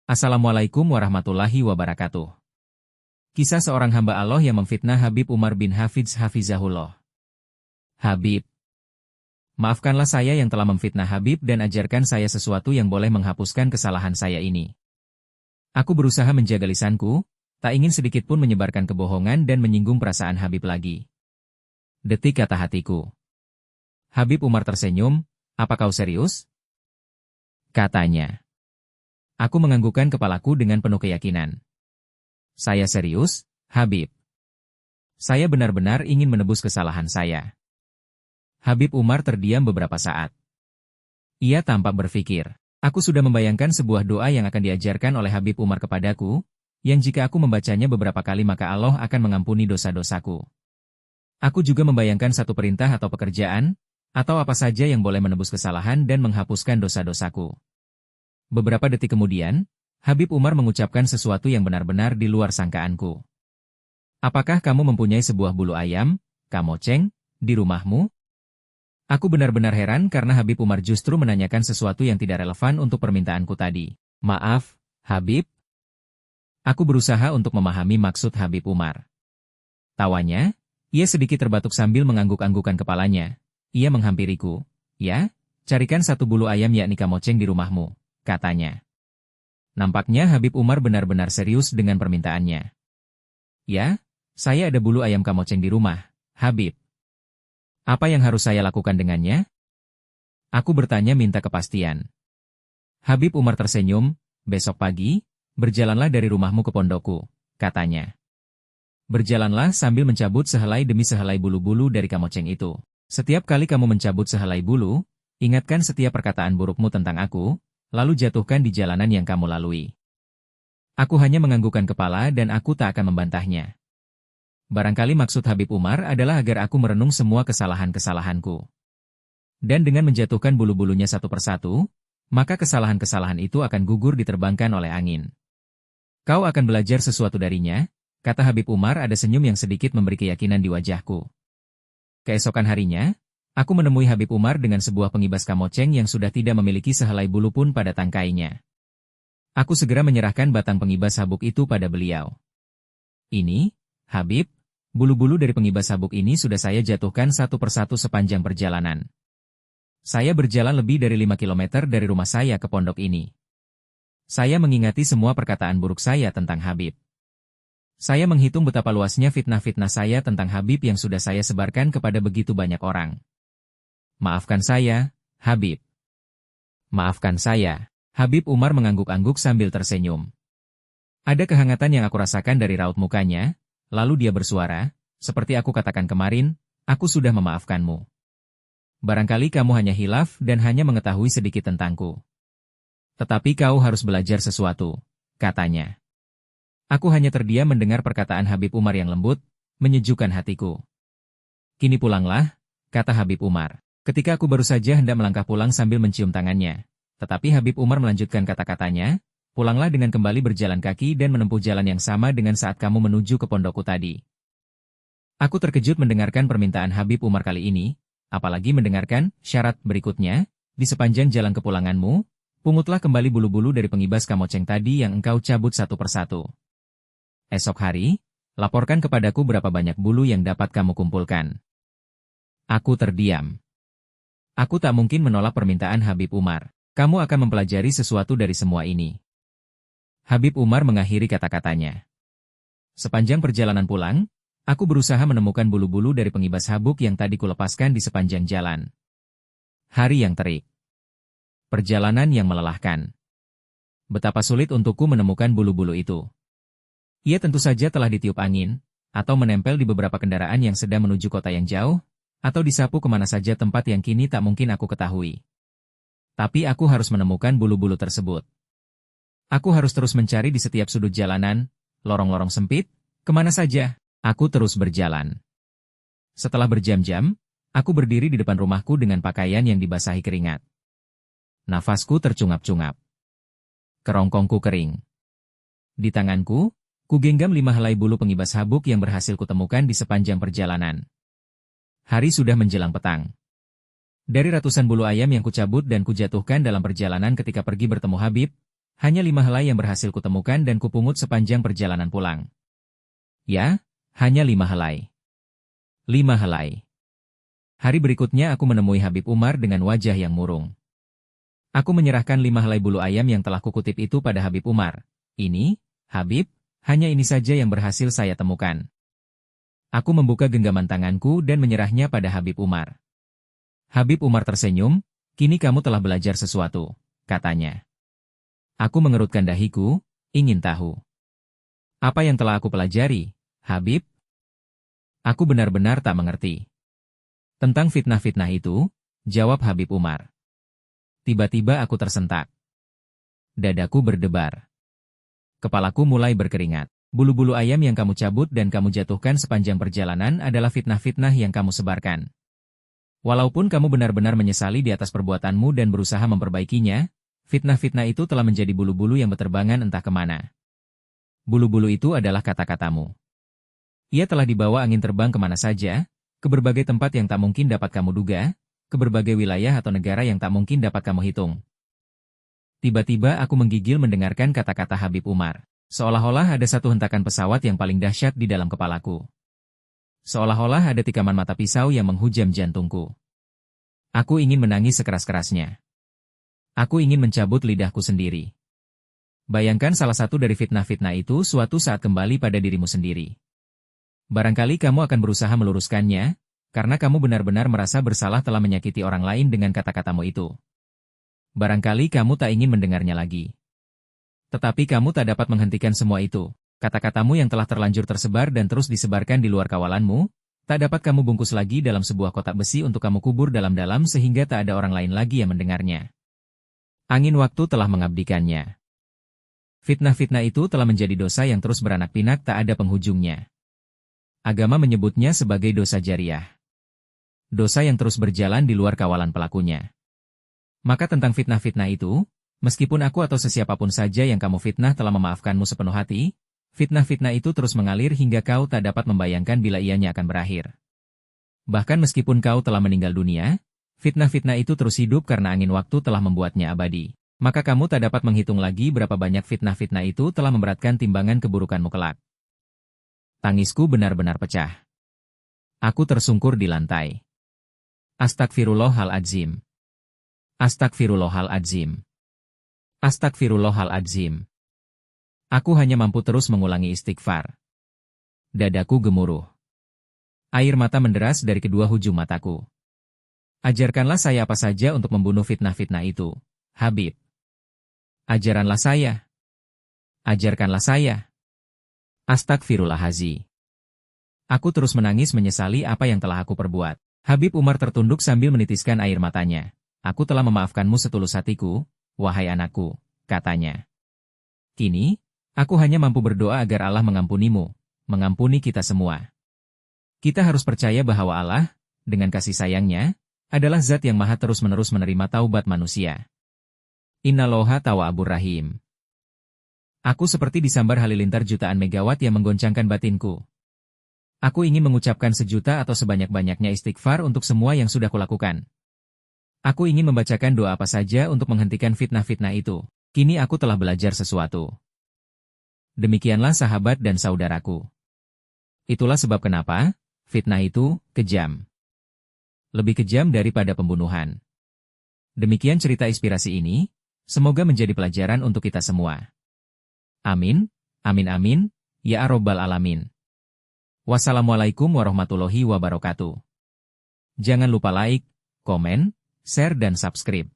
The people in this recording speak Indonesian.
Assalamualaikum warahmatullahi wabarakatuh. Kisah seorang hamba Allah yang memfitnah Habib Umar bin Hafidz Hafizahullah. Habib, maafkanlah saya yang telah memfitnah Habib dan ajarkan saya sesuatu yang boleh menghapuskan kesalahan saya ini. Aku berusaha menjaga lisanku, tak ingin sedikit pun menyebarkan kebohongan dan menyinggung perasaan Habib lagi. Detik kata hatiku. Habib Umar tersenyum, "Apa kau serius?" Katanya. Aku menganggukkan kepalaku dengan penuh keyakinan. Saya serius, Habib. Saya benar-benar ingin menebus kesalahan saya. Habib Umar terdiam beberapa saat. Ia tampak berpikir. Aku sudah membayangkan sebuah doa yang akan diajarkan oleh Habib Umar kepadaku, yang jika aku membacanya beberapa kali maka Allah akan mengampuni dosa-dosaku. Aku juga membayangkan satu perintah atau pekerjaan, atau apa saja yang boleh menebus kesalahan dan menghapuskan dosa-dosaku. Beberapa detik kemudian, Habib Umar mengucapkan sesuatu yang benar-benar di luar sangkaanku. Apakah kamu mempunyai sebuah bulu ayam, kamoceng, di rumahmu? Aku benar-benar heran karena Habib Umar justru menanyakan sesuatu yang tidak relevan untuk permintaanku tadi. Maaf, Habib. Aku berusaha untuk memahami maksud Habib Umar. Tawanya, ia sedikit terbatuk sambil mengangguk-anggukan kepalanya. Ia menghampiriku. Ya, carikan satu bulu ayam yakni kamoceng di rumahmu, katanya. Nampaknya Habib Umar benar-benar serius dengan permintaannya. Ya, saya ada bulu ayam kamoceng di rumah, Habib. Apa yang harus saya lakukan dengannya? Aku bertanya minta kepastian. Habib Umar tersenyum, besok pagi, berjalanlah dari rumahmu ke pondokku, katanya. Berjalanlah sambil mencabut sehelai demi sehelai bulu-bulu dari kamoceng itu. Setiap kali kamu mencabut sehelai bulu, ingatkan setiap perkataan burukmu tentang aku, lalu jatuhkan di jalanan yang kamu lalui. Aku hanya menganggukkan kepala dan aku tak akan membantahnya. Barangkali maksud Habib Umar adalah agar aku merenung semua kesalahan-kesalahanku. Dan dengan menjatuhkan bulu-bulunya satu persatu, maka kesalahan-kesalahan itu akan gugur diterbangkan oleh angin. Kau akan belajar sesuatu darinya, kata Habib Umar. Ada senyum yang sedikit memberi keyakinan di wajahku. Keesokan harinya, aku menemui Habib Umar dengan sebuah pengibas kamoceng yang sudah tidak memiliki sehelai bulu pun pada tangkainya. Aku segera menyerahkan batang pengibas sabuk itu pada beliau. Ini, Habib, bulu-bulu dari pengibas sabuk ini sudah saya jatuhkan satu persatu sepanjang perjalanan. Saya berjalan lebih dari 5 kilometer dari rumah saya ke pondok ini. Saya mengingati semua perkataan buruk saya tentang Habib. Saya menghitung betapa luasnya fitnah-fitnah saya tentang Habib yang sudah saya sebarkan kepada begitu banyak orang. Maafkan saya, Habib. Maafkan saya. Habib Umar mengangguk-angguk sambil tersenyum. Ada kehangatan yang aku rasakan dari raut mukanya, lalu dia bersuara, seperti aku katakan kemarin, aku sudah memaafkanmu. Barangkali kamu hanya hilaf dan hanya mengetahui sedikit tentangku. Tetapi kau harus belajar sesuatu, katanya. Aku hanya terdiam mendengar perkataan Habib Umar yang lembut, menyejukkan hatiku. Kini pulanglah, kata Habib Umar. Ketika aku baru saja hendak melangkah pulang sambil mencium tangannya. Tetapi Habib Umar melanjutkan kata-katanya, pulanglah dengan kembali berjalan kaki dan menempuh jalan yang sama dengan saat kamu menuju ke pondokku tadi. Aku terkejut mendengarkan permintaan Habib Umar kali ini, apalagi mendengarkan syarat berikutnya, di sepanjang jalan kepulanganmu, pungutlah kembali bulu-bulu dari pengibas kamoceng tadi yang engkau cabut satu persatu. Esok hari, laporkan kepadaku berapa banyak bulu yang dapat kamu kumpulkan. Aku terdiam. Aku tak mungkin menolak permintaan Habib Umar. Kamu akan mempelajari sesuatu dari semua ini. Habib Umar mengakhiri kata-katanya. Sepanjang perjalanan pulang, aku berusaha menemukan bulu-bulu dari pengibas sabuk yang tadi kulepaskan di sepanjang jalan. Hari yang terik. Perjalanan yang melelahkan. Betapa sulit untukku menemukan bulu-bulu itu. Ia tentu saja telah ditiup angin, atau menempel di beberapa kendaraan yang sedang menuju kota yang jauh, atau disapu kemana saja tempat yang kini tak mungkin aku ketahui. Tapi aku harus menemukan bulu-bulu tersebut. Aku harus terus mencari di setiap sudut jalanan, lorong-lorong sempit, kemana saja, aku terus berjalan. Setelah berjam-jam, aku berdiri di depan rumahku dengan pakaian yang dibasahi keringat. Nafasku tercungap-cungap. Kerongkongku kering. Di tanganku, kugenggam 5 helai bulu pengibas sabuk yang berhasil kutemukan di sepanjang perjalanan. Hari sudah menjelang petang. Dari ratusan bulu ayam yang kucabut dan kujatuhkan dalam perjalanan ketika pergi bertemu Habib, hanya 5 helai yang berhasil kutemukan dan kupungut sepanjang perjalanan pulang. Ya, hanya 5 helai. 5 helai. Hari berikutnya aku menemui Habib Umar dengan wajah yang murung. Aku menyerahkan 5 helai bulu ayam yang telah kukutip itu pada Habib Umar. Ini, Habib, hanya ini saja yang berhasil saya temukan. Aku membuka genggaman tanganku dan menyerahnya pada Habib Umar. Habib Umar tersenyum, kini kamu telah belajar sesuatu, katanya. Aku mengerutkan dahiku, ingin tahu. Apa yang telah aku pelajari, Habib? Aku benar-benar tak mengerti. Tentang fitnah-fitnah itu, jawab Habib Umar. Tiba-tiba aku tersentak. Dadaku berdebar. Kepalaku mulai berkeringat. Bulu-bulu ayam yang kamu cabut dan kamu jatuhkan sepanjang perjalanan adalah fitnah-fitnah yang kamu sebarkan. Walaupun kamu benar-benar menyesali di atas perbuatanmu dan berusaha memperbaikinya, fitnah-fitnah itu telah menjadi bulu-bulu yang berterbangan entah kemana. Bulu-bulu itu adalah kata-katamu. Ia telah dibawa angin terbang kemana saja, ke berbagai tempat yang tak mungkin dapat kamu duga, ke berbagai wilayah atau negara yang tak mungkin dapat kamu hitung. Tiba-tiba aku menggigil mendengarkan kata-kata Habib Umar. Seolah-olah ada satu hentakan pesawat yang paling dahsyat di dalam kepalaku. Seolah-olah ada tikaman mata pisau yang menghujam jantungku. Aku ingin menangis sekeras-kerasnya. Aku ingin mencabut lidahku sendiri. Bayangkan salah satu dari fitnah-fitnah itu suatu saat kembali pada dirimu sendiri. Barangkali kamu akan berusaha meluruskannya, karena kamu benar-benar merasa bersalah telah menyakiti orang lain dengan kata-katamu itu. Barangkali kamu tak ingin mendengarnya lagi. Tetapi kamu tak dapat menghentikan semua itu. Kata-katamu yang telah terlanjur tersebar dan terus disebarkan di luar kawalanmu, tak dapat kamu bungkus lagi dalam sebuah kotak besi untuk kamu kubur dalam-dalam sehingga tak ada orang lain lagi yang mendengarnya. Angin waktu telah mengabdikannya. Fitnah-fitnah itu telah menjadi dosa yang terus beranak pinak tak ada penghujungnya. Agama menyebutnya sebagai dosa jariah. Dosa yang terus berjalan di luar kawalan pelakunya. Maka tentang fitnah-fitnah itu, meskipun aku atau sesiapapun saja yang kamu fitnah telah memaafkanmu sepenuh hati, fitnah-fitnah itu terus mengalir hingga kau tak dapat membayangkan bila ianya akan berakhir. Bahkan meskipun kau telah meninggal dunia, fitnah-fitnah itu terus hidup karena angin waktu telah membuatnya abadi. Maka kamu tak dapat menghitung lagi berapa banyak fitnah-fitnah itu telah memberatkan timbangan keburukanmu kelak. Tangisku benar-benar pecah. Aku tersungkur di lantai. Astagfirullahaladzim. Astagfirullahaladzim. Astagfirullahaladzim. Aku hanya mampu terus mengulangi istighfar. Dadaku gemuruh. Air mata menderas dari kedua hujung mataku. Ajarkanlah saya apa saja untuk membunuh fitnah-fitnah itu, Habib. Ajaranlah saya. Ajarkanlah saya. Astagfirullahaladzim. Aku terus menangis menyesali apa yang telah aku perbuat. Habib Umar tertunduk sambil menitiskan air matanya. Aku telah memaafkanmu setulus hatiku, wahai anakku, katanya. Kini, aku hanya mampu berdoa agar Allah mengampunimu, mengampuni kita semua. Kita harus percaya bahwa Allah, dengan kasih sayangnya, adalah zat yang maha terus-menerus menerima taubat manusia. Innallaha tawwabur rahim. Aku seperti disambar halilintar jutaan megawatt yang menggoncangkan batinku. Aku ingin mengucapkan sejuta atau sebanyak-banyaknya istighfar untuk semua yang sudah kulakukan. Aku ingin membacakan doa apa saja untuk menghentikan fitnah-fitnah itu. Kini aku telah belajar sesuatu. Demikianlah sahabat dan saudaraku. Itulah sebab kenapa fitnah itu kejam. Lebih kejam daripada pembunuhan. Demikian cerita inspirasi ini, semoga menjadi pelajaran untuk kita semua. Amin, amin amin, ya Rabbal Alamin. Wassalamualaikum warahmatullahi wabarakatuh. Jangan lupa like, komen, share dan subscribe.